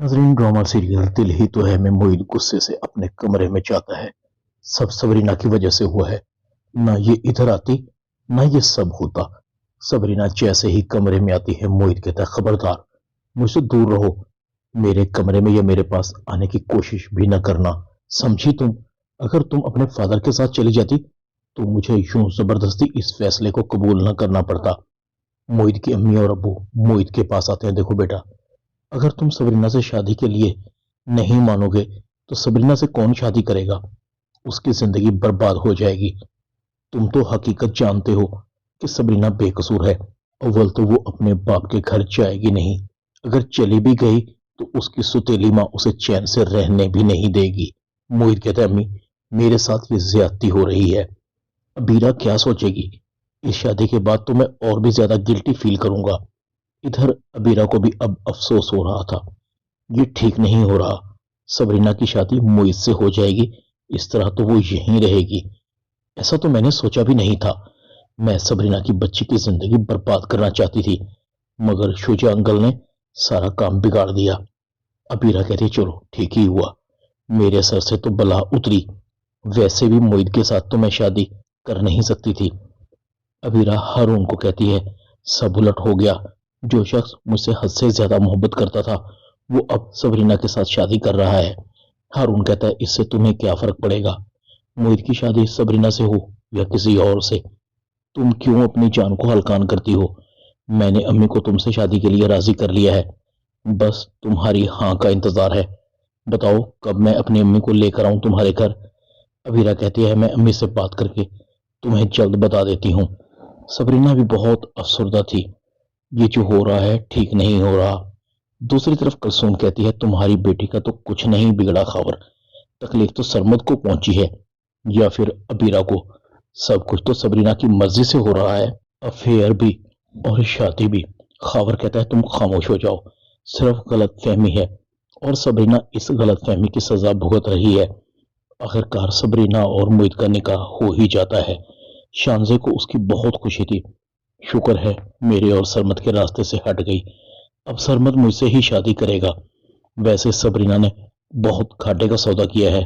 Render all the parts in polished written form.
नाजरीन, drama serial दिल ही तो है में मोइद गुस्से से अपने कमरे में जाता है। सब सबरीना की वजह से हुआ है। ना ये इधर आती, ना ये सब होता। सबरीना जैसे ही कमरे में आती है, मोइद कहता है, खबरदार, मुझसे दूर रहो। मेरे कमरे में या मेरे पास आने की कोशिश भी ना करना, समझी तुम? अगर तुम अपने फादर के साथ चली जाती तो मुझे यूं जबरदस्ती इस फैसले को कबूल ना करना पड़ता। मोइद की अम्मी और अब्बू मोइद के पास आते हैं। देखो बेटा, अगर तुम सबरीना से शादी के लिए नहीं मानोगे तो सबरीना से कौन शादी करेगा? उसकी जिंदगी बर्बाद हो जाएगी। तुम तो हकीकत जानते हो कि सबरीना बेकसूर है। अव्वल तो वो अपने बाप के घर जाएगी नहीं। अगर चली भी गई तो उसकी सुतेली माँ उसे चैन से रहने भी नहीं देगी। मोहित कहता है, अम्मी, मेरे साथ ये ज्यादती हो रही है। अबीरा क्या सोचेगी? इस शादी के बाद तो मैं और भी ज्यादा गिल्टी फील करूंगा। इधर अबीरा को भी अब अफसोस हो रहा था। ये ठीक नहीं हो रहा। सबरीना की शादी मोइज से हो जाएगी, इस तरह तो वो यहीं रहेगी। ऐसा तो मैंने सोचा भी नहीं था। मैं सबरीना की बच्ची की जिंदगी बर्बाद करना चाहती थी, मगर शुजा अंकल ने सारा काम बिगाड़ दिया। अबीरा कहती, चलो ठीक ही हुआ, मेरे सर से तो बला उतरी। वैसे भी मोइद के साथ तो मैं शादी कर नहीं सकती थी। अबीरा हारून को कहती है, सब उलट हो गया। जो शख्स मुझसे हद से ज्यादा मोहब्बत करता था वो अब सबरीना के साथ शादी कर रहा है। हारून कहता है, इससे तुम्हें क्या फर्क पड़ेगा? मोहित की शादी सबरीना से हो या किसी और से, तुम क्यों अपनी जान को हल्कान करती हो? मैंने अम्मी को तुमसे शादी के लिए राजी कर लिया है। बस तुम्हारी हाँ का इंतजार है। बताओ कब मैं अपनी अम्मी को लेकर आऊं तुम्हारे घर? अबीरा कहती है, मैं अम्मी से बात करके तुम्हें जल्द बता देती हूँ। सबरीना भी बहुत अफसरदा थी। ये जो हो रहा है ठीक नहीं हो रहा। दूसरी तरफ कुलसूम कहती है, तुम्हारी बेटी का तो कुछ नहीं बिगड़ा खबर। तकलीफ तो सरमद को पहुंची है या फिर अबीरा को। सब कुछ तो सबरीना की मर्जी से हो रहा है, अफेयर भी और शादी भी। खावर कहता है, तुम खामोश हो जाओ, सिर्फ गलत फहमी है और सबरीना इस गलत फहमी की सजा भुगत रही है। आखिरकार सबरीना और मोहित का निकाह हो ही जाता है। शानजे को उसकी बहुत खुशी थी। शुक्र है मेरे और सरमद के रास्ते से हट गई। अब सरमद मुझसे ही शादी करेगा। वैसे सबरीना ने बहुत घाटे का सौदा किया है।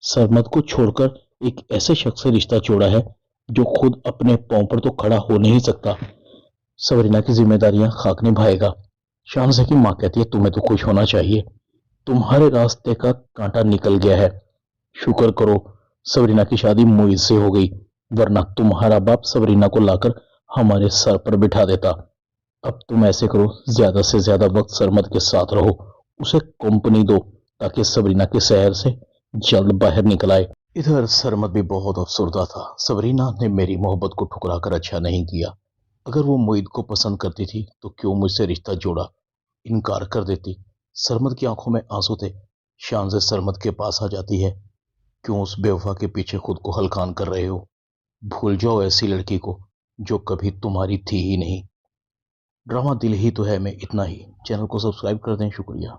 सरमद को छोड़कर एक ऐसे शख्स से रिश्ता जोड़ा है जो खुद अपने पांव पर तो खड़ा हो नहीं सकता। सबरीना की जिम्मेदारियां खाक निभाएगा। शानसे की माँ कहती है, तुम्हें तो खुश होना चाहिए, तुम्हारे रास्ते का कांटा निकल गया है। शुक्र करो सबरीना की शादी मोइज से हो गई, वरना तुम्हारा बाप सबरीना को लाकर हमारे सर पर बिठा देता। अब तुम ऐसे करो, ज्यादा से ज्यादा वक्त सरमद के साथ रहो, उसे कंपनी दो ताकि सबरीना के शहर से जल्द बाहर निकल आए। इधर सरमद भी बहुत अफसरदा था। सबरीना ने मेरी मोहब्बत को ठुकरा कर अच्छा नहीं किया। अगर वो मोइद को पसंद करती थी तो क्यों मुझसे रिश्ता जोड़ा? इनकार कर देती। सरमद की आंखों में आंसू थे। शान से सरमद के पास आ जाती है, क्यों उस बेवफा के पीछे खुद को हलकान कर रहे हो? भूल जाओ ऐसी लड़की को जो कभी तुम्हारी थी ही नहीं। ड्रामा दिल ही तो है में इतना ही। चैनल को सब्सक्राइब कर दें। शुक्रिया।